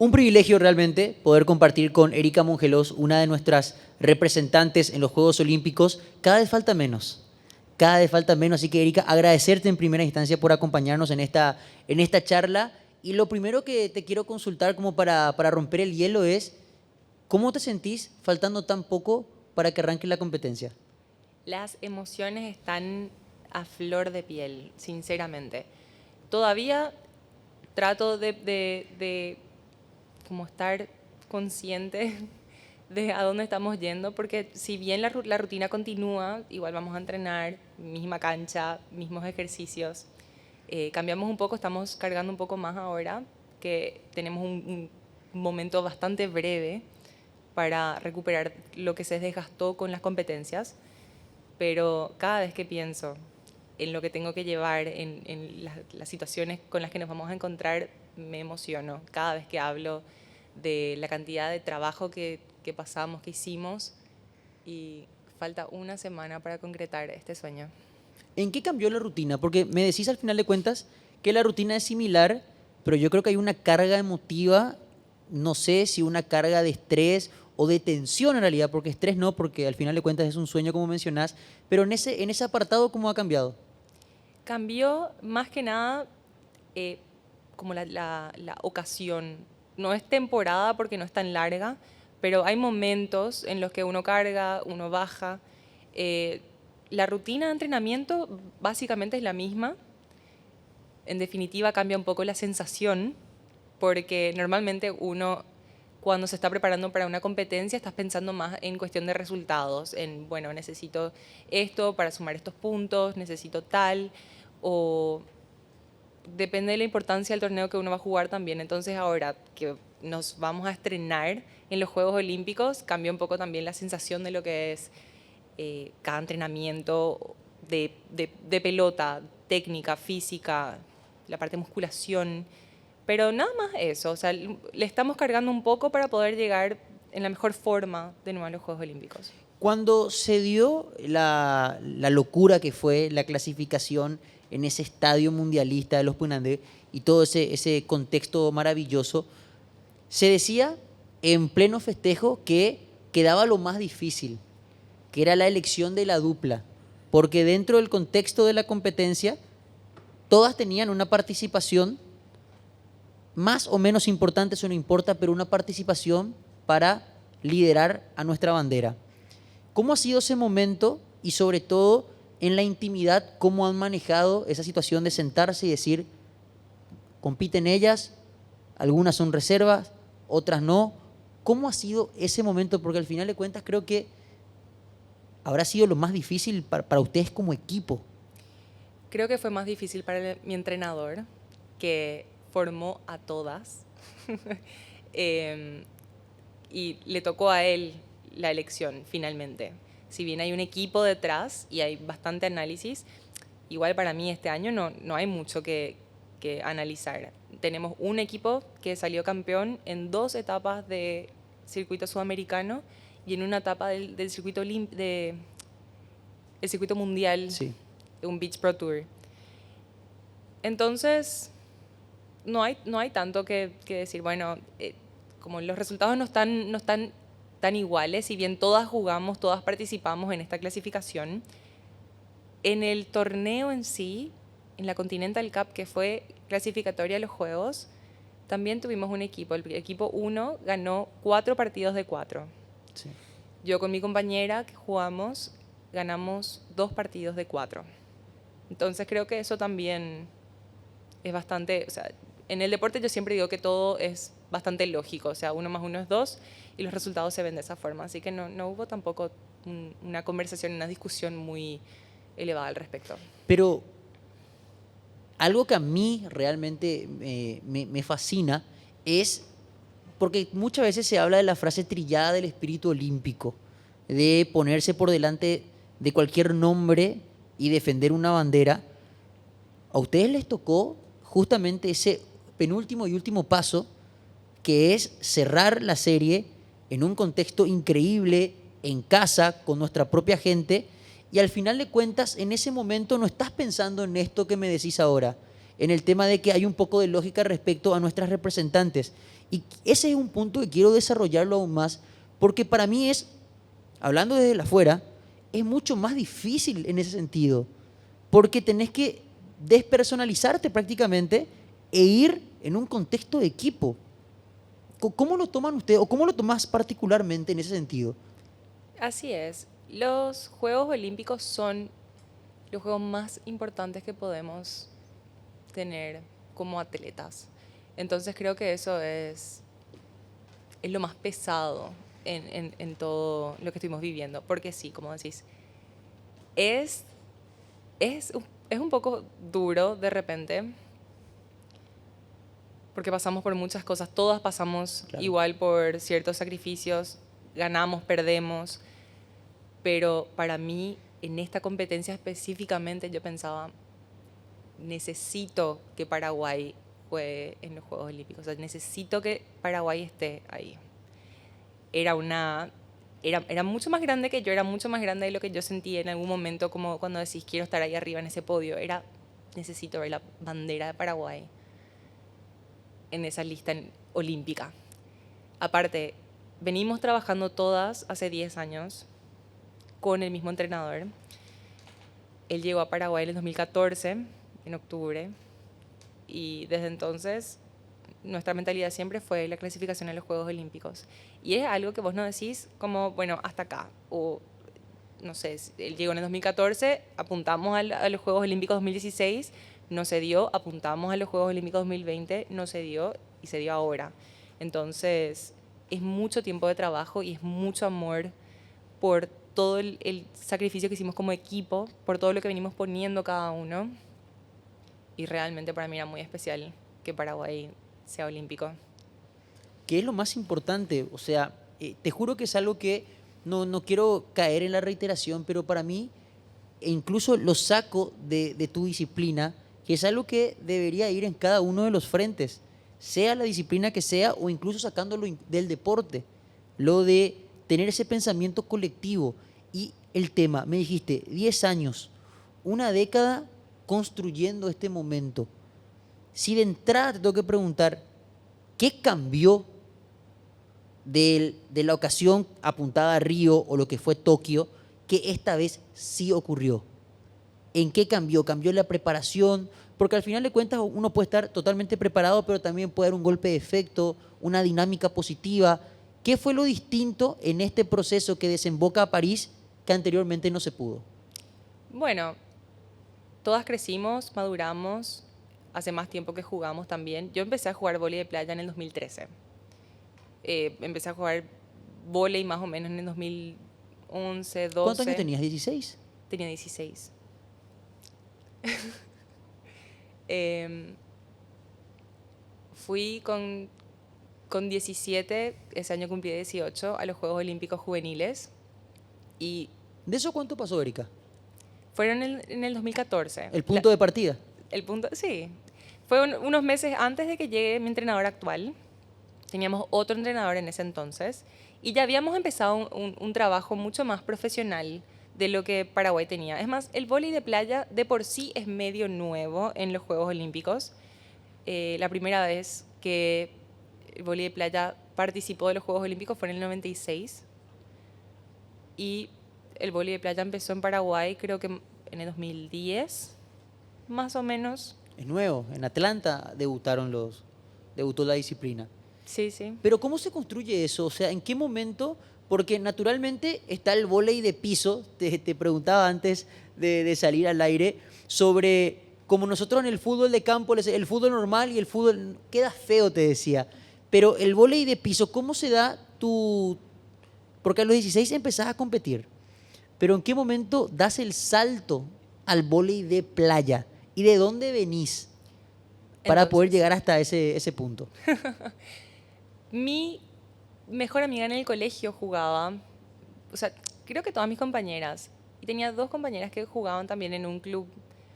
Un privilegio realmente poder compartir con Erika Mongelos, una de nuestras representantes en los Juegos Olímpicos. Cada vez falta menos, cada vez falta menos. Así que Erika, agradecerte en primera instancia por acompañarnos en esta charla. Y lo primero que te quiero consultar como para romper el hielo es, ¿cómo te sentís faltando tan poco para que arranque la competencia? Las emociones están a flor de piel, sinceramente. Todavía trato de como estar consciente de a dónde estamos yendo, porque si bien la rutina continúa, igual vamos a entrenar, misma cancha, mismos ejercicios. Cambiamos un poco, estamos cargando un poco más ahora, que tenemos un momento bastante breve para recuperar lo que se desgastó con las competencias, pero cada vez que pienso en lo que tengo que llevar, en las situaciones con las que nos vamos a encontrar, me emociono. Cada vez que hablo de la cantidad de trabajo que pasamos, que hicimos, y falta una semana para concretar este sueño. ¿En qué cambió la rutina? Porque me decís al final de cuentas que la rutina es similar, pero yo creo que hay una carga emotiva, no sé si una carga de estrés o de tensión en realidad, porque estrés no, porque al final de cuentas es un sueño como mencionás, pero en ese apartado, ¿cómo ha cambiado? Cambió más que nada como la ocasión. No es temporada porque no es tan larga, pero hay momentos en los que uno carga, uno baja. Eh, la rutina de entrenamiento básicamente es la misma. En definitiva cambia un poco la sensación, porque normalmente uno cuando se está preparando para una competencia estás pensando más en cuestión de resultados, en, bueno, necesito esto para sumar estos puntos, necesito tal, o depende de la importancia del torneo que uno va a jugar también. Entonces ahora que nos vamos a estrenar en los Juegos Olímpicos, cambia un poco también la sensación de lo que es cada entrenamiento de pelota, técnica, física, la parte de musculación, pero nada más eso, o sea, le estamos cargando un poco para poder llegar en la mejor forma de nuevo a los Juegos Olímpicos. Cuando se dio la locura que fue la clasificación en ese estadio mundialista de los Punandé y todo ese contexto maravilloso, se decía en pleno festejo que quedaba lo más difícil, que era la elección de la dupla, porque dentro del contexto de la competencia, todas tenían una participación más o menos importante, eso no importa, pero una participación para liderar a nuestra bandera. ¿Cómo ha sido ese momento y sobre todo en la intimidad, cómo han manejado esa situación de sentarse y decir, compiten ellas, algunas son reservas, otras no? ¿Cómo ha sido ese momento? Porque al final de cuentas creo que habrá sido lo más difícil para ustedes como equipo. Creo que fue más difícil para mi entrenador, que formó a todas, y le tocó a él la elección finalmente. Si bien hay un equipo detrás y hay bastante análisis, igual para mí este año no hay mucho que analizar. Tenemos un equipo que salió campeón en 2 etapas de circuito sudamericano y en una etapa del circuito, el circuito mundial, Sí. un Beach Pro Tour. Entonces, no hay tanto que decir. Bueno, como los resultados no están tan iguales, si bien todas jugamos, todas participamos en esta clasificación, en el torneo en sí, en la Continental Cup, que fue clasificatoria a los Juegos, también tuvimos un equipo. El equipo 1 ganó 4 partidos de 4. Sí. Yo con mi compañera que jugamos, ganamos 2 partidos de 4. Entonces creo que eso también es bastante, o sea, en el deporte yo siempre digo que todo es bastante lógico, o sea, 1 más 1 es 2 y los resultados se ven de esa forma, así que no hubo tampoco una conversación, una discusión muy elevada al respecto. Pero algo que a mí realmente me fascina es, porque muchas veces se habla de la frase trillada del espíritu olímpico, de ponerse por delante de cualquier nombre y defender una bandera. A ustedes les tocó justamente ese penúltimo y último paso, que es cerrar la serie en un contexto increíble, en casa, con nuestra propia gente, y al final de cuentas, en ese momento no estás pensando en esto que me decís ahora. en el tema de que hay un poco de lógica respecto a nuestras representantes. Y ese es un punto que quiero desarrollarlo aún más, porque para mí es, hablando desde el afuera, es mucho más difícil en ese sentido, porque tenés que despersonalizarte prácticamente e ir en un contexto de equipo. ¿Cómo lo toman ustedes o cómo lo tomas particularmente en ese sentido? Así es. Los Juegos Olímpicos son los juegos más importantes que podemos tener como atletas. Entonces creo que eso es lo más pesado en todo lo que estuvimos viviendo. Porque sí, como decís, es, es un poco duro de repente, porque pasamos por muchas cosas, todas pasamos Claro. igual por ciertos sacrificios, ganamos, perdemos, pero para mí en esta competencia específicamente yo pensaba, necesito que Paraguay juegue en los Juegos Olímpicos, o sea, necesito que Paraguay esté ahí. Era mucho más grande que yo, era mucho más grande de lo que yo sentí en algún momento, como cuando decís quiero estar ahí arriba en ese podio, necesito ver la bandera de Paraguay en esa lista olímpica. Aparte, venimos trabajando todas hace 10 años con el mismo entrenador. Él llegó a Paraguay en el 2014, en octubre, y desde entonces nuestra mentalidad siempre fue la clasificación a los Juegos Olímpicos. Y es algo que vos no decís como, bueno, hasta acá. O, no sé, él llegó en el 2014, apuntamos a los Juegos Olímpicos 2016, no se dio, apuntamos a los Juegos Olímpicos 2020, no se dio y se dio ahora. Entonces, es mucho tiempo de trabajo y es mucho amor por todo el sacrificio que hicimos como equipo, por todo lo que venimos poniendo cada uno. Y realmente para mí era muy especial que Paraguay sea olímpico. ¿Qué es lo más importante? O sea, te juro que es algo que no quiero caer en la reiteración, pero para mí, e incluso lo saco de tu disciplina, que es algo que debería ir en cada uno de los frentes, sea la disciplina que sea o incluso sacándolo del deporte, lo de tener ese pensamiento colectivo. Y el tema, me dijiste, 10 años, una década construyendo este momento. Si de entrada te tengo que preguntar, ¿qué cambió de la ocasión apuntada a Río o lo que fue Tokio, que esta vez sí ocurrió? ¿En qué cambió? ¿Cambió la preparación? Porque al final de cuentas uno puede estar totalmente preparado, pero también puede haber un golpe de efecto, una dinámica positiva. ¿Qué fue lo distinto en este proceso que desemboca a París que anteriormente no se pudo? Bueno, todas crecimos, maduramos, hace más tiempo que jugamos también. Yo empecé a jugar vóley de playa en el 2013. Empecé a jugar vóley más o menos en el 2011, 12. ¿Cuántos años tenías? ¿16? Tenía 16. Eh, fui con 17, ese año cumplí 18, a los Juegos Olímpicos Juveniles. Y ¿De eso cuánto pasó, Erika? fueron en el 2014. ¿El punto de partida? El punto, sí. Fue unos meses antes de que llegue mi entrenador actual. Teníamos otro entrenador en ese entonces. Y ya habíamos empezado un trabajo mucho más profesional de lo que Paraguay tenía. Es más, el vóley de playa de por sí es medio nuevo en los Juegos Olímpicos. La primera vez que el vóley de playa participó de los Juegos Olímpicos fue en el 96. Y el vóley de playa empezó en Paraguay creo que en el 2010, más o menos. Es nuevo. En Atlanta debutó la disciplina. Sí, sí. Pero ¿cómo se construye eso? O sea, ¿en qué momento? Porque naturalmente está el vóley de piso. Te preguntaba antes de salir al aire sobre como nosotros en el fútbol de campo, el fútbol normal y el fútbol queda feo, te decía. Pero el vóley de piso, ¿cómo se da tu...? Porque a los 16 empezás a competir. Pero ¿en qué momento das el salto al vóley de playa? ¿Y de dónde venís para poder Entonces, llegar hasta ese punto? mi mejor amiga en el colegio jugaba, o sea, creo que todas mis compañeras, y tenía dos compañeras que jugaban también en un club.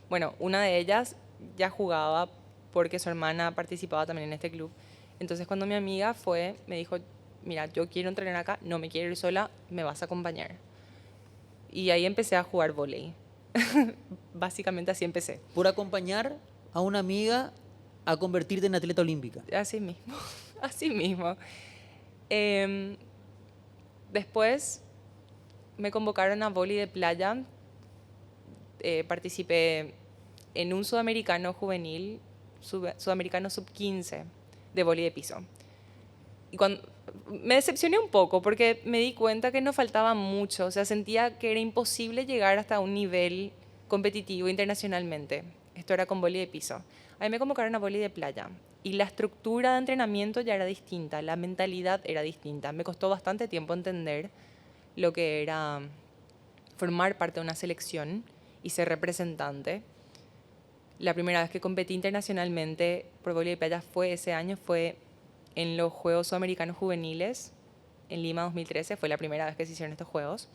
Bueno, una de ellas ya jugaba porque su hermana participaba también en este club. Entonces cuando mi amiga fue, me dijo, mira, yo quiero entrenar acá, no me quiero ir sola, me vas a acompañar. Y ahí empecé a jugar vóley. Básicamente así empecé. Por acompañar a una amiga a convertirte en atleta olímpica. Así mismo, así mismo. Em, Después me convocaron a vóley de playa. Participé en un sudamericano juvenil, sudamericano sub-15 de vóley de piso. Y me decepcioné un poco porque me di cuenta que nos faltaba mucho. O sea, sentía que era imposible llegar hasta un nivel competitivo internacionalmente. Esto era con vóley de piso. A mí me convocaron a vóley de playa y la estructura de entrenamiento ya era distinta, la mentalidad era distinta. Me costó bastante tiempo entender lo que era formar parte de una selección y ser representante. La primera vez que competí internacionalmente por vóley de playa ese año, fue en los Juegos Sudamericanos Juveniles en Lima 2013, fue la primera vez que se hicieron estos Juegos.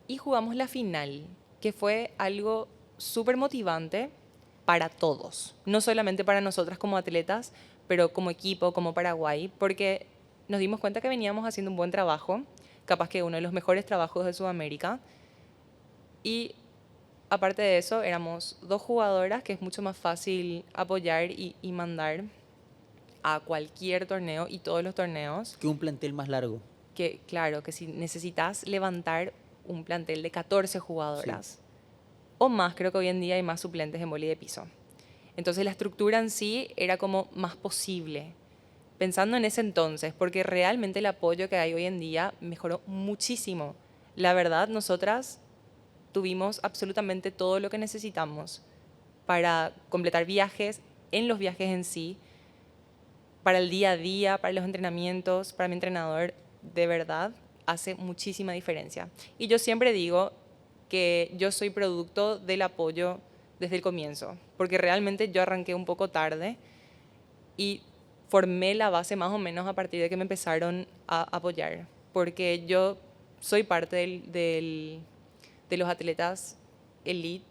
Y jugamos la final, que fue algo súper motivante para todos, no solamente para nosotras como atletas, pero como equipo, como Paraguay, porque nos dimos cuenta que veníamos haciendo un buen trabajo, capaz que uno de los mejores trabajos de Sudamérica. Y aparte de eso, éramos 2 jugadoras que es mucho más fácil apoyar y mandar a cualquier torneo y todos los torneos. Que un plantel más largo. Que claro, que si necesitas levantar un plantel de 14 jugadoras, sí, o más, creo que hoy en día hay más suplentes en vóley de piso. Entonces la estructura en sí era como más posible, pensando en ese entonces, porque realmente el apoyo que hay hoy en día mejoró muchísimo. La verdad, nosotras tuvimos absolutamente todo lo que necesitamos para completar viajes, en los viajes en sí, para el día a día, para los entrenamientos, para mi entrenador, de verdad, hace muchísima diferencia. Y yo siempre digo que yo soy producto del apoyo desde el comienzo, porque realmente yo arranqué un poco tarde y formé la base más o menos a partir de que me empezaron a apoyar, porque yo soy parte de los atletas elite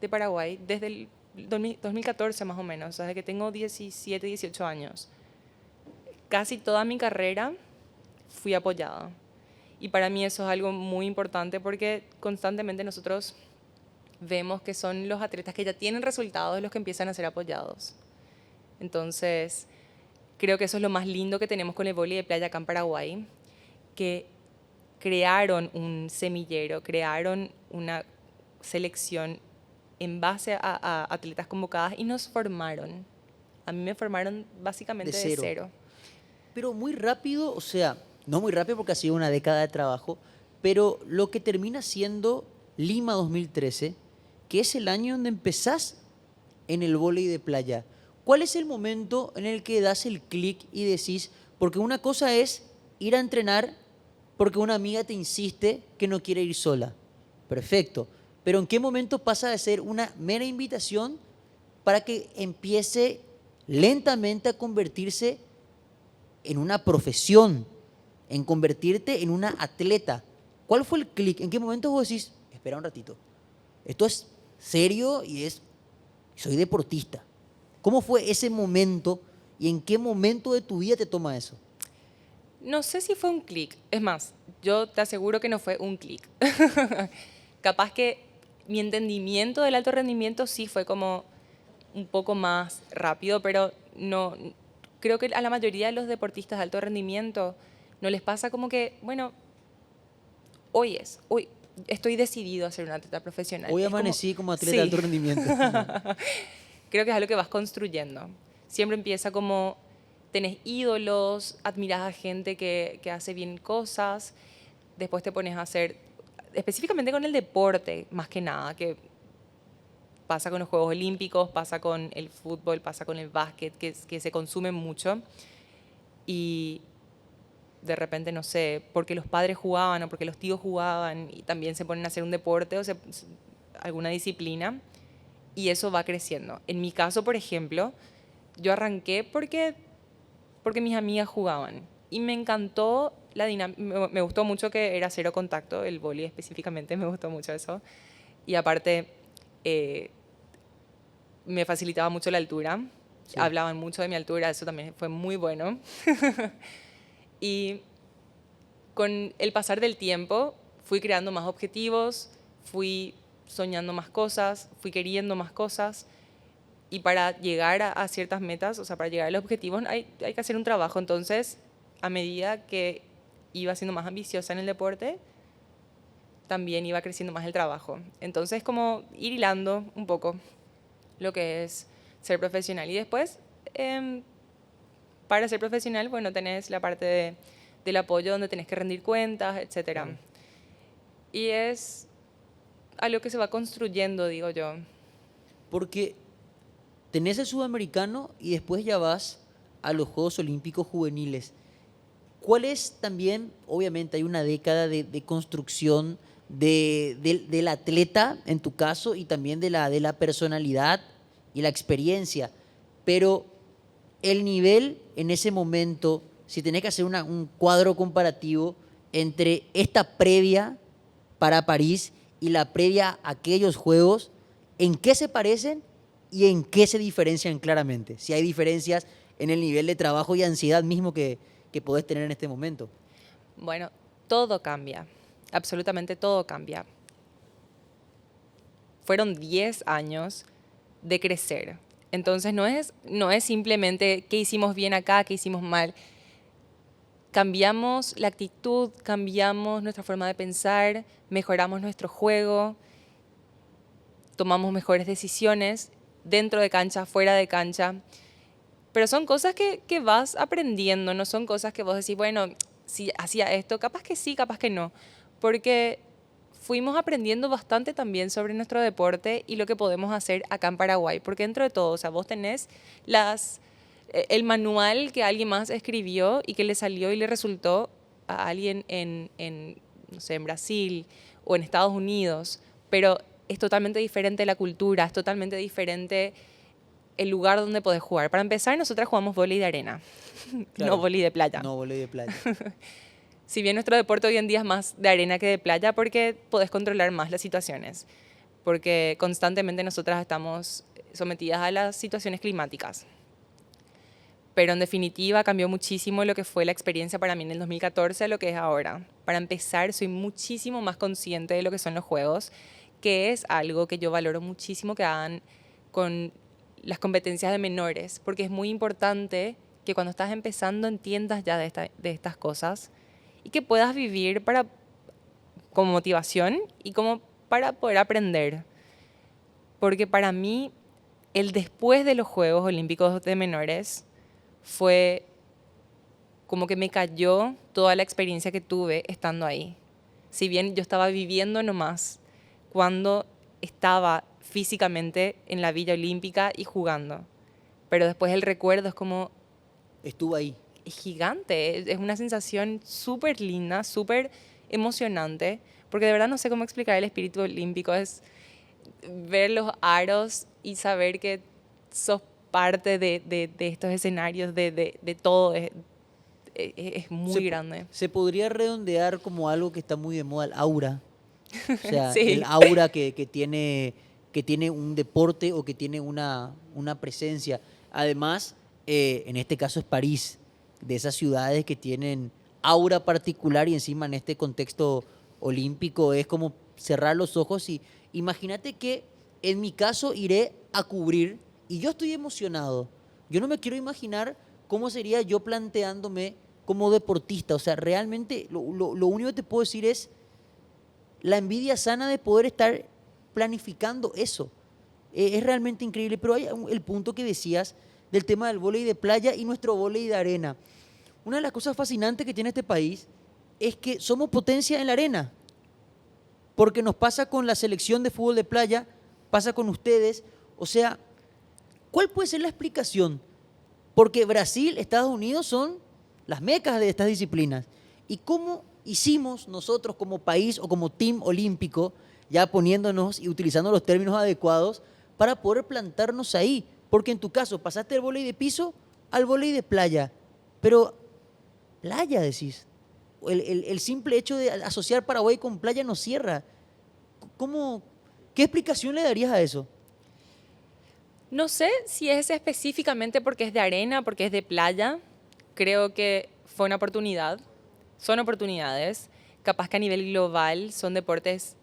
de Paraguay desde el 2014 más o menos, o sea, desde que tengo 17, 18 años. Casi toda mi carrera fui apoyada. Y para mí eso es algo muy importante porque constantemente nosotros vemos que son los atletas que ya tienen resultados los que empiezan a ser apoyados. Entonces, creo que eso es lo más lindo que tenemos con el vóley de playa acá en Paraguay, que crearon un semillero, crearon una selección en base a atletas convocadas y nos formaron. A mí me formaron básicamente de cero. Pero muy rápido, o sea, no muy rápido porque ha sido una década de trabajo, pero lo que termina siendo Lima 2013, que es el año donde empezás en el vóley de playa. ¿Cuál es el momento en el que das el clic y decís, porque una cosa es ir a entrenar porque una amiga te insiste que no quiere ir sola? Perfecto. Pero ¿en qué momento pasa de ser una mera invitación para que empiece lentamente a convertirse en una profesión, en convertirte en una atleta? ¿Cuál fue el clic? ¿En qué momento vos decís, espera un ratito, esto es serio y soy deportista? ¿Cómo fue ese momento y en qué momento de tu vida te toma eso? No sé si fue un clic. Es más, yo te aseguro que no fue un clic. Capaz que mi entendimiento del alto rendimiento sí fue como un poco más rápido, pero no. Creo que a la mayoría de los deportistas de alto rendimiento no les pasa como que, bueno, hoy estoy decidido a ser un atleta profesional. Hoy amanecí como atleta de alto rendimiento. Creo que es algo que vas construyendo. Siempre empieza como tenés ídolos, admirás a gente que hace bien cosas, después te pones a hacer, específicamente con el deporte, más que nada, que pasa con los Juegos Olímpicos, pasa con el fútbol, pasa con el básquet, que se consume mucho. Y de repente, no sé, porque los padres jugaban o porque los tíos jugaban y también se ponen a hacer un deporte o alguna disciplina y eso va creciendo. En mi caso, por ejemplo, yo arranqué porque mis amigas jugaban y me encantó la dinámica. Me gustó mucho que era cero contacto, el vóley específicamente, me gustó mucho eso. Y aparte, me facilitaba mucho la altura. Sí. Hablaban mucho de mi altura, eso también fue muy bueno. Y con el pasar del tiempo fui creando más objetivos, fui soñando más cosas, fui queriendo más cosas Y para llegar a ciertas metas, o sea, para llegar a los objetivos, hay que hacer un trabajo. Entonces, a medida que iba siendo más ambiciosa en el deporte, también iba creciendo más el trabajo. Entonces, como ir hilando un poco lo que es ser profesional. Y después, para ser profesional, bueno, tenés la parte del apoyo donde tenés que rendir cuentas, etcétera. Claro. Y es algo que se va construyendo, digo yo. Porque tenés el sudamericano y después ya vas a los Juegos Olímpicos Juveniles. ¿Cuál es también, obviamente hay una década de construcción del atleta, en tu caso, y también de la personalidad y la experiencia, pero el nivel en ese momento, si tenés que hacer un cuadro comparativo entre esta previa para París y la previa a aquellos Juegos, ¿en qué se parecen y en qué se diferencian claramente? Si hay diferencias en el nivel de trabajo y ansiedad mismo que podés tener en este momento. Bueno, todo cambia, absolutamente todo cambia. Fueron 10 años de crecer. Entonces no es simplemente qué hicimos bien acá, qué hicimos mal. Cambiamos la actitud, cambiamos nuestra forma de pensar, mejoramos nuestro juego, tomamos mejores decisiones dentro de cancha, fuera de cancha. Pero son cosas que vas aprendiendo, no son cosas que vos decís, bueno, si hacía esto, capaz que sí, capaz que no. Porque fuimos aprendiendo bastante también sobre nuestro deporte y lo que podemos hacer acá en Paraguay. Porque dentro de todo, o sea, vos tenés el manual que alguien más escribió y que le salió y le resultó a alguien no sé, en Brasil o en Estados Unidos. Pero es totalmente diferente la cultura, es totalmente diferente el lugar donde podés jugar. Para empezar, nosotras jugamos vóley de arena, Claro, no vóley de playa. no volei de playa. Si bien nuestro deporte hoy en día es más de arena que de playa, porque podés controlar más las situaciones, porque constantemente nosotras estamos sometidas a las situaciones climáticas. Pero en definitiva cambió muchísimo lo que fue la experiencia para mí en el 2014 a lo que es ahora. Para empezar, soy muchísimo más consciente de lo que son los juegos, que es algo que yo valoro muchísimo que hagan con las competencias de menores, porque es muy importante que cuando estás empezando entiendas ya de estas cosas y que puedas vivir como motivación y como para poder aprender. Porque para mí, el después de los Juegos Olímpicos de Menores fue como que me cayó toda la experiencia que tuve estando ahí. Si bien yo estaba viviendo nomás cuando estaba físicamente en la Villa Olímpica y jugando. Pero después el recuerdo es como Estuvo ahí. es gigante, es una sensación súper linda, súper emocionante, porque de verdad no sé cómo explicar el espíritu olímpico, es ver los aros y saber que sos parte de estos escenarios, de todo, es muy grande. Se podría redondear como algo que está muy de moda, el aura. O sea, el Sí, aura que tiene un deporte o que tiene una presencia. Además, en este caso es París, de esas ciudades que tienen aura particular y encima en este contexto olímpico es como cerrar los ojos y imagínate que en mi caso iré a cubrir y yo estoy emocionado. Yo no me quiero imaginar cómo sería yo planteándome como deportista. O sea, realmente lo único que te puedo decir es la envidia sana de poder estar planificando eso. Es realmente increíble, pero hay el punto que decías del tema del vóley de playa y nuestro vóley de arena. Una de las cosas fascinantes que tiene este país es que somos potencia en la arena, porque nos pasa con la selección de fútbol de playa, pasa con ustedes. O sea, ¿cuál puede ser la explicación? Porque Brasil, Estados Unidos son las mecas de estas disciplinas. ¿Y cómo hicimos nosotros como país o como team olímpico, ya poniéndonos y utilizando los términos adecuados, para poder plantarnos ahí? Porque en tu caso pasaste del vóley de piso al vóley de playa. Pero playa, decís. El simple hecho de asociar Paraguay con playa nos cierra. ¿Cómo, ¿Qué explicación le darías a eso? no sé si es específicamente porque es de arena, porque es de playa. Creo que fue una oportunidad. Son oportunidades. Capaz que a nivel global son deportes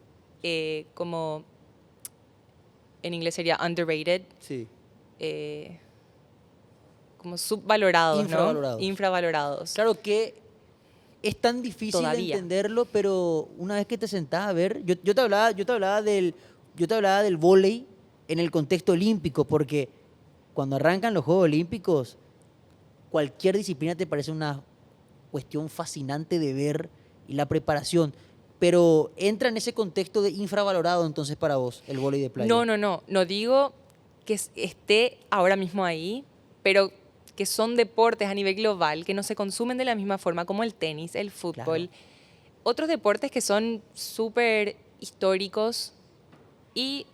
como en inglés sería underrated, Sí. como subvalorados, Infravalorados. ¿no? Infravalorados. Claro que es tan difícil de Todavía. entenderlo, pero una vez que te sentás a ver, yo te hablaba del vóley en el contexto olímpico, porque cuando arrancan los Juegos Olímpicos, cualquier disciplina te parece una cuestión fascinante de ver y la preparación, pero entra en ese contexto de infravalorado entonces para vos el vóley de playa. No digo que esté ahora mismo ahí, pero que son deportes a nivel global que no se consumen de la misma forma como el tenis, el fútbol, Claro. otros deportes que son súper históricos y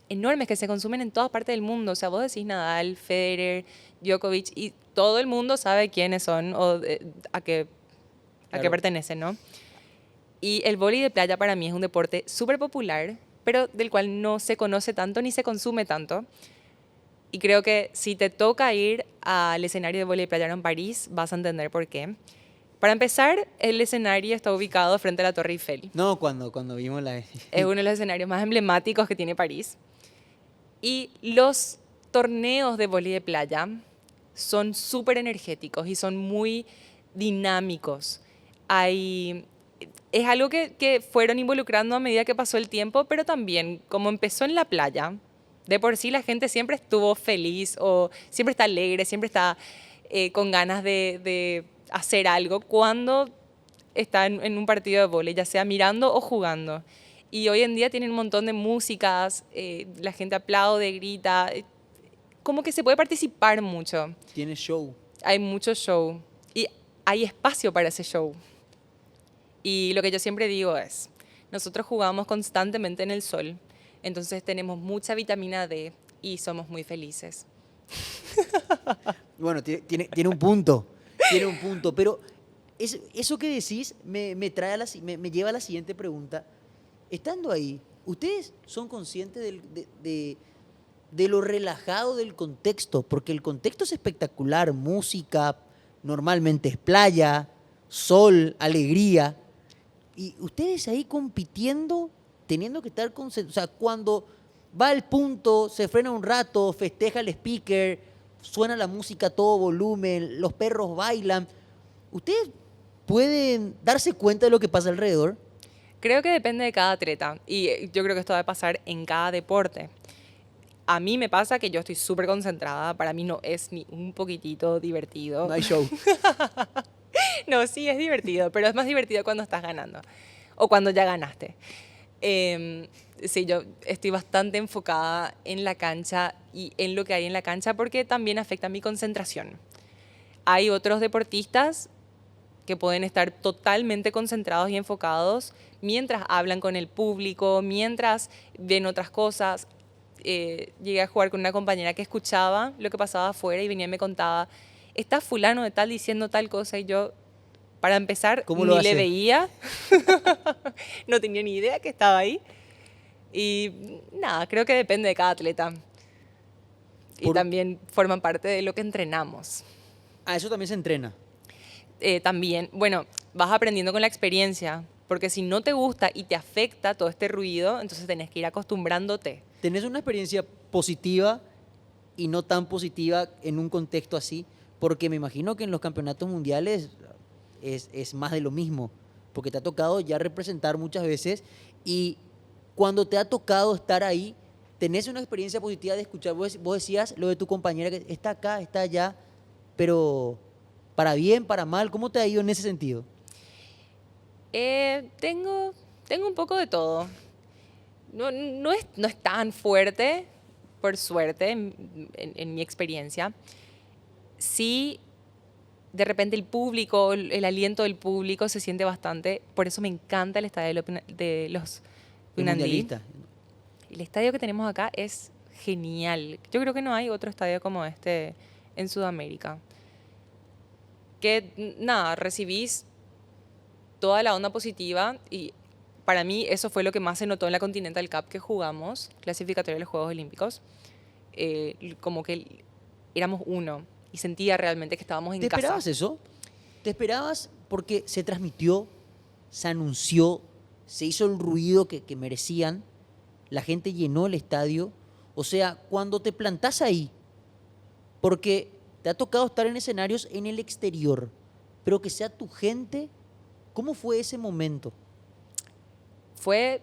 enormes que se consumen en todas partes del mundo. O sea, vos decís Nadal, Federer, Djokovic y todo el mundo sabe quiénes son o a qué Claro. pertenecen, ¿no? Y el vóley de playa para mí es un deporte súper popular, pero del cual no se conoce tanto ni se consume tanto. Y creo que si te toca ir al escenario de vóley de playa en París, vas a entender por qué. Para empezar, el escenario está ubicado frente a la Torre Eiffel. No, cuando vimos la... Es uno de los escenarios más emblemáticos que tiene París. Y los torneos de vóley de playa son súper energéticos y son muy dinámicos. Es algo que fueron involucrando a medida que pasó el tiempo, pero también, como empezó en la playa, de por sí la gente siempre estuvo feliz o siempre está alegre, siempre está con ganas de hacer algo cuando está en un partido de vóley, ya sea mirando o jugando. Y hoy en día tienen un montón de músicas, la gente aplaude, grita, como que se puede participar mucho. Tiene show. Hay mucho show y hay espacio para ese show. Y lo que yo siempre digo es, nosotros jugamos constantemente en el sol, entonces tenemos mucha vitamina D y somos muy felices. Bueno, tiene un punto, tiene un punto, pero eso que decís me trae me lleva a la siguiente pregunta. Estando ahí, ¿ustedes son conscientes de lo relajado del contexto? Porque el contexto es espectacular, música, normalmente es playa, sol, alegría, y ustedes ahí compitiendo, teniendo que estar concentrados, o sea, cuando va el punto, se frena un rato, festeja el speaker, suena la música a todo volumen, los perros bailan. ¿Ustedes pueden darse cuenta de lo que pasa alrededor? Creo que depende de cada atleta y yo creo que esto va a pasar en cada deporte. A mí me pasa que yo estoy súper concentrada, para mí no es ni un poquitito divertido. No hay show. No, sí es divertido, pero es más divertido cuando estás ganando o cuando ya ganaste. Sí, yo estoy bastante enfocada en la cancha y en lo que hay en la cancha porque también afecta mi concentración. Hay otros deportistas que pueden estar totalmente concentrados y enfocados mientras hablan con el público, mientras ven otras cosas. Llegué a jugar con una compañera que escuchaba lo que pasaba afuera y venía y me contaba, está fulano de tal diciendo tal cosa y yo, para empezar, ¿Cómo lo ni hace? le veía, no tenía ni idea que estaba ahí. Y nada, creo que depende de cada atleta. Y también forman parte de lo que entrenamos. Ah, eso también se entrena. También, bueno, vas aprendiendo con la experiencia, porque si no te gusta y te afecta todo este ruido, entonces tenés que ir acostumbrándote. ¿Tenés una experiencia positiva y no tan positiva en un contexto así? Porque me imagino que en los campeonatos mundiales es más de lo mismo, porque te ha tocado ya representar muchas veces y cuando te ha tocado estar ahí, tenés una experiencia positiva de escuchar. Vos decías lo de tu compañera que está acá, está allá, pero para bien, para mal, ¿cómo te ha ido en ese sentido? Tengo un poco de todo. No es tan fuerte, por suerte, en mi experiencia. Sí, de repente el público, el aliento del público se siente bastante. Por eso me encanta el estadio de los El Pinandí. mundialista. El estadio que tenemos acá es genial. Yo creo que no hay otro estadio como este en Sudamérica. Que nada, recibís toda la onda positiva y para mí eso fue lo que más se notó en la Continental Cup que jugamos, clasificatoria de los Juegos Olímpicos. Como que éramos uno y sentía realmente que estábamos en ¿Te casa. esperabas eso? ¿Te esperabas porque se transmitió, se anunció, se hizo el ruido que merecían, la gente llenó el estadio? O sea, cuando te plantás ahí Porque te ha tocado estar en escenarios en el exterior, pero que sea tu gente. ¿Cómo fue ese momento? Fue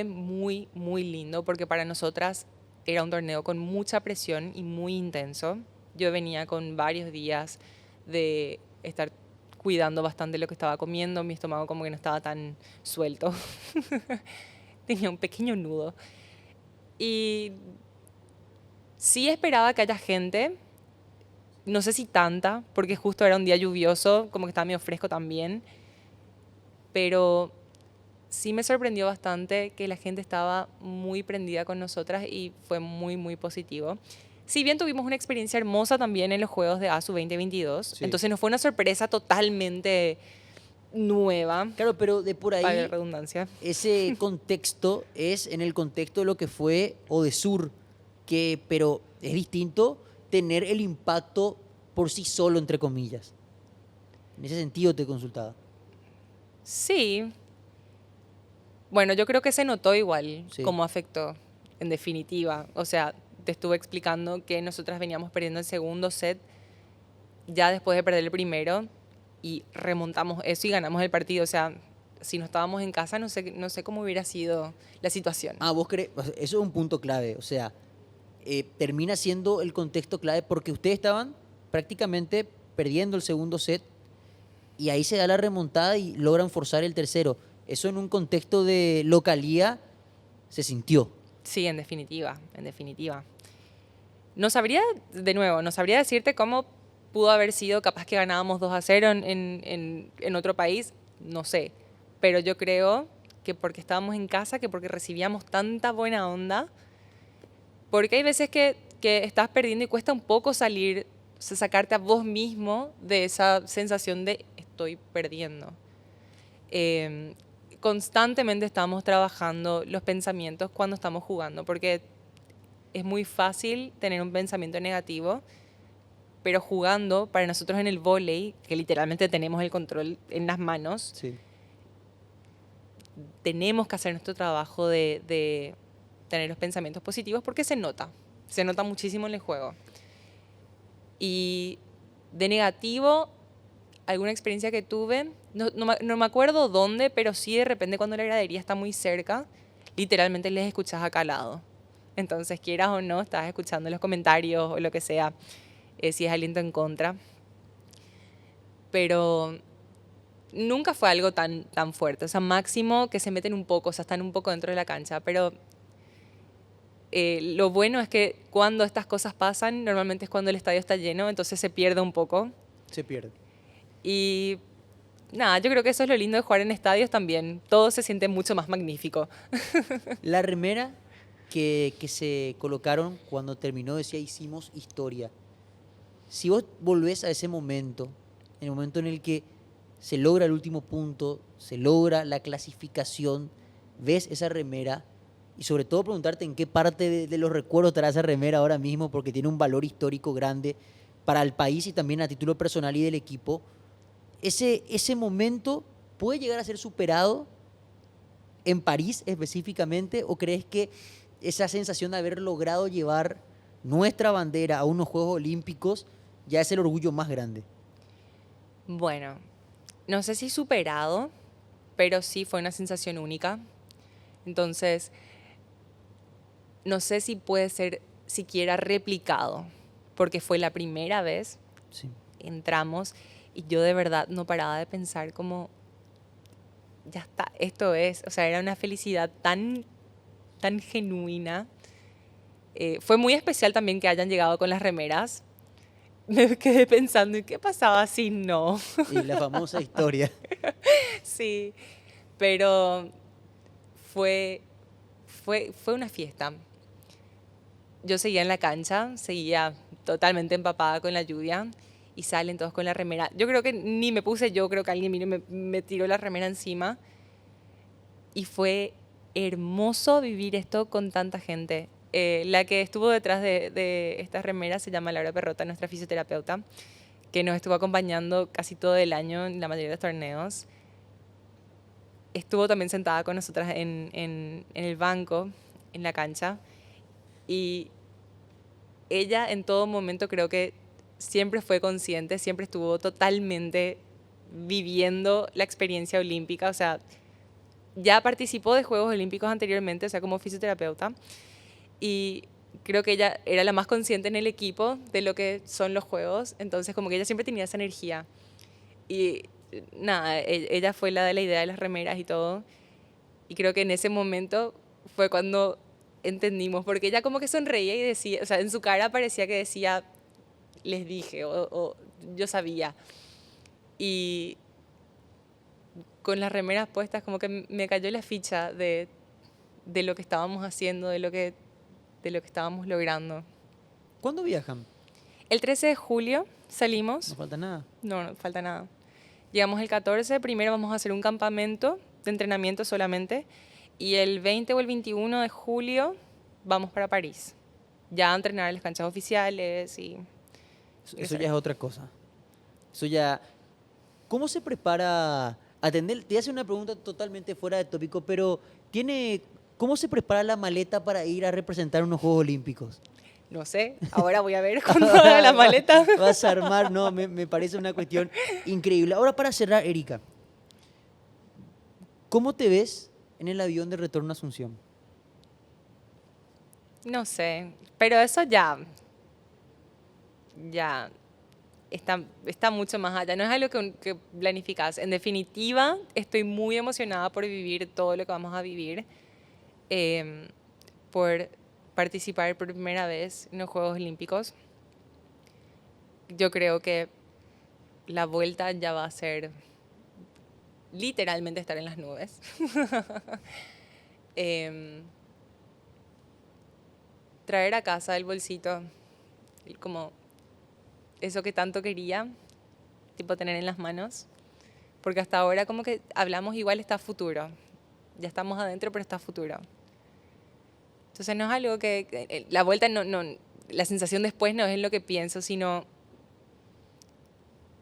muy, muy lindo porque para nosotras era un torneo con mucha presión y muy intenso. Yo venía con varios días de estar cuidando bastante lo que estaba comiendo, mi estómago como que no estaba tan suelto. Tenía un pequeño nudo. Y sí esperaba que haya gente, no sé si tanta, porque justo era un día lluvioso, como que estaba medio fresco también, pero sí me sorprendió bastante que la gente estaba muy prendida con nosotras y fue muy, muy positivo. Si bien tuvimos una experiencia hermosa también en los Juegos de ASU 2022, Sí. entonces no fue una sorpresa totalmente nueva, Claro, pero de por para la ahí, redundancia. ese contexto es en el contexto de lo que fue Odesur, pero es distinto tener el impacto por sí solo, entre comillas. En ese sentido te consultaba. Sí, bueno, yo creo que se notó igual Sí. cómo afectó, en definitiva. O sea, te estuve explicando que nosotras veníamos perdiendo el segundo set ya después de perder el primero y remontamos eso y ganamos el partido. O sea, si no estábamos en casa, no sé cómo hubiera sido la situación. Ah, vos crees, o sea, eso es un punto clave. O sea, termina siendo el contexto clave porque ustedes estaban prácticamente perdiendo el segundo set y ahí se da la remontada y logran forzar el tercero. Eso en un contexto de localía se sintió. Sí, en definitiva, en definitiva. No sabría, de nuevo, no sabría decirte cómo pudo haber sido, capaz que ganábamos 2-0 en otro país, no sé. Pero yo creo que porque estábamos en casa, que porque recibíamos tanta buena onda, porque hay veces que estás perdiendo y cuesta un poco salir, o sea, sacarte a vos mismo de esa sensación de estoy perdiendo. Eh, Constantemente estamos trabajando los pensamientos cuando estamos jugando, porque es muy fácil tener un pensamiento negativo, pero jugando, para nosotros en el vóley, que literalmente tenemos el control en las manos, Sí. tenemos que hacer nuestro trabajo de tener los pensamientos positivos porque se nota muchísimo en el juego. Y de negativo, alguna experiencia que tuve, no me acuerdo dónde, pero sí de repente cuando la gradería está muy cerca, literalmente les escuchás acá al lado. Entonces, quieras o no, estás escuchando los comentarios o lo que sea, si es aliento en contra. Pero nunca fue algo tan fuerte. O sea, máximo que se meten un poco, o sea, están un poco dentro de la cancha. Pero lo bueno es que cuando estas cosas pasan, normalmente es cuando el estadio está lleno, entonces se pierde un poco. Se pierde. Y nada, yo creo que eso es lo lindo de jugar en estadios también. Todo se siente mucho más magnífico. La remera que se colocaron cuando terminó decía hicimos historia. Si vos volvés a ese momento, en el momento en el que se logra el último punto, se logra la clasificación, ves esa remera y sobre todo preguntarte en qué parte de los recuerdos estará esa remera ahora mismo porque tiene un valor histórico grande para el país y también a título personal y del equipo. Ese momento puede llegar a ser superado en París específicamente o crees que esa sensación de haber logrado llevar nuestra bandera a unos Juegos Olímpicos ya es el orgullo más grande? Bueno, no sé si superado, pero sí fue una sensación única. Entonces, no sé si puede ser siquiera replicado, porque fue la primera vez, Sí. entramos y yo de verdad no paraba de pensar como, ya está, esto es, o sea, era una felicidad tan genuina. Fue muy especial también que hayan llegado con las remeras. Me quedé pensando, ¿y qué pasaba si no? Y la famosa historia. Sí, pero fue, fue una fiesta. Yo seguía en la cancha, seguía totalmente empapada con la lluvia y salen todos con la remera. Yo creo que ni me puse yo, creo que alguien vino y me tiró la remera encima. Y fue hermoso vivir esto con tanta gente. La que estuvo detrás de estas remeras se llama Laura Perrota, nuestra fisioterapeuta, que nos estuvo acompañando casi todo el año en la mayoría de los torneos. Estuvo también sentada con nosotras en el banco, en la cancha. Y ella en todo momento creo que siempre fue consciente, siempre estuvo totalmente viviendo la experiencia olímpica, o sea, ya participó de Juegos Olímpicos anteriormente, o sea, como fisioterapeuta, y creo que ella era la más consciente en el equipo de lo que son los Juegos, entonces como que ella siempre tenía esa energía. Y nada, ella fue la de la idea de las remeras y todo, y creo que en ese momento fue cuando entendimos, porque ella como que sonreía y decía, o sea, en su cara parecía que decía, les dije, o yo sabía. Y con las remeras puestas como que me cayó la ficha de lo que estábamos haciendo, de lo que estábamos logrando. ¿Cuándo viajan? El 13 de julio No salimos, falta nada. no falta nada. Llegamos el 14, primero vamos a hacer un campamento de entrenamiento solamente, y el 20 o el 21 de julio vamos para París, ya a entrenar en las canchas oficiales y... Eso ya es otra cosa. Eso ya... ¿Cómo se prepara? Atender, te voy a hacer una pregunta totalmente fuera de tópico, pero ¿cómo se prepara la maleta para ir a representar unos Juegos Olímpicos? No sé, ahora voy a ver cuando haga la maleta. Vas a armar, no, me parece una cuestión increíble. Ahora para cerrar, Erika, ¿cómo te ves en el avión de retorno a Asunción? No sé, pero eso ya está mucho más allá. No es algo que planificas. En definitiva, estoy muy emocionada por vivir todo lo que vamos a vivir, por participar por primera vez en los Juegos Olímpicos. Yo creo que la vuelta ya va a ser literalmente estar en las nubes. Traer a casa el bolsito, como eso que tanto quería, tipo tener en las manos, porque hasta ahora como que hablamos igual está futuro, ya estamos adentro pero está futuro. Entonces no es algo que la vuelta la sensación después no es en lo que pienso, sino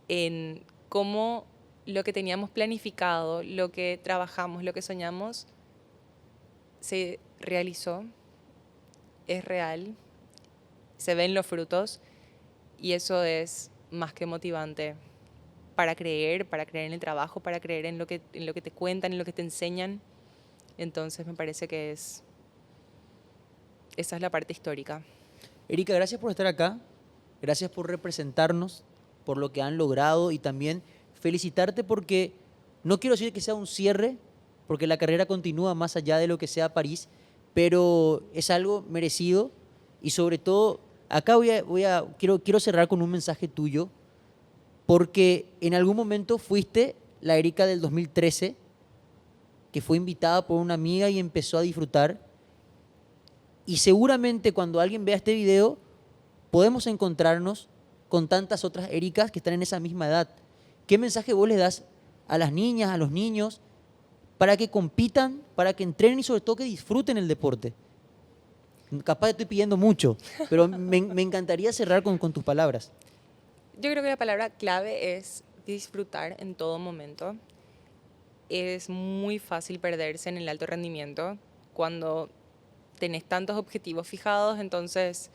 en cómo lo que teníamos planificado, lo que trabajamos, lo que soñamos, se realizó, es real, se ven los frutos y eso es más que motivante para creer en el trabajo, para creer en lo que te cuentan, en lo que te enseñan. Entonces me parece que esa es la parte histórica. Erika, gracias por estar acá, gracias por representarnos, por lo que han logrado y también felicitarte porque no quiero decir que sea un cierre, porque la carrera continúa más allá de lo que sea París, pero es algo merecido y sobre todo acá quiero cerrar con un mensaje tuyo porque en algún momento fuiste la Erika del 2013 que fue invitada por una amiga y empezó a disfrutar y seguramente cuando alguien vea este video podemos encontrarnos con tantas otras Ericas que están en esa misma edad. ¿Qué mensaje vos les das a las niñas, a los niños, para que compitan, para que entrenen y sobre todo que disfruten el deporte? Capaz estoy pidiendo mucho, pero me encantaría cerrar con tus palabras. Yo creo que la palabra clave es disfrutar en todo momento. Es muy fácil perderse en el alto rendimiento cuando tenés tantos objetivos fijados, entonces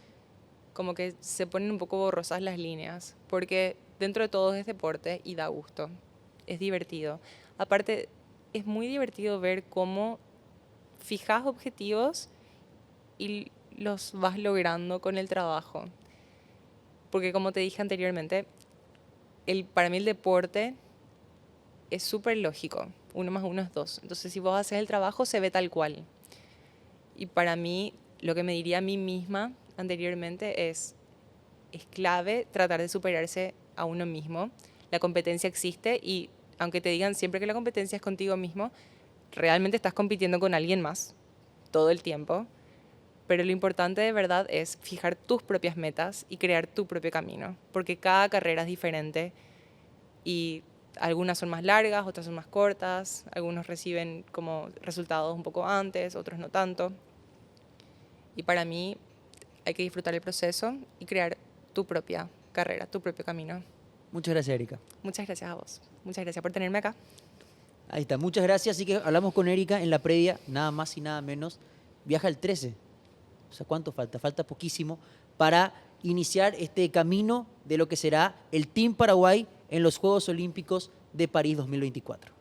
como que se ponen un poco borrosas las líneas, porque dentro de todo es deporte y da gusto, es divertido. Aparte, es muy divertido ver cómo fijas objetivos y los vas logrando con el trabajo. Porque como te dije anteriormente, para mí el deporte es súper lógico, 1 más 1 es 2. Entonces si vos haces el trabajo se ve tal cual. Y para mí, lo que me diría a mí misma anteriormente es clave tratar de superarse a uno mismo. La competencia existe y aunque te digan siempre que la competencia es contigo mismo, realmente estás compitiendo con alguien más todo el tiempo. Pero lo importante de verdad es fijar tus propias metas y crear tu propio camino, porque cada carrera es diferente y algunas son más largas, otras son más cortas, algunos reciben como resultados un poco antes, otros no tanto. Y para mí hay que disfrutar el proceso y crear tu propia carrera, tu propio camino. Muchas gracias, Erika. Muchas gracias a vos. Muchas gracias por tenerme acá. Ahí está, muchas gracias. Así que hablamos con Erika en la previa, nada más y nada menos. Viaja el 13. O sea, ¿cuánto falta? Falta poquísimo para iniciar este camino de lo que será el Team Paraguay en los Juegos Olímpicos de París 2024.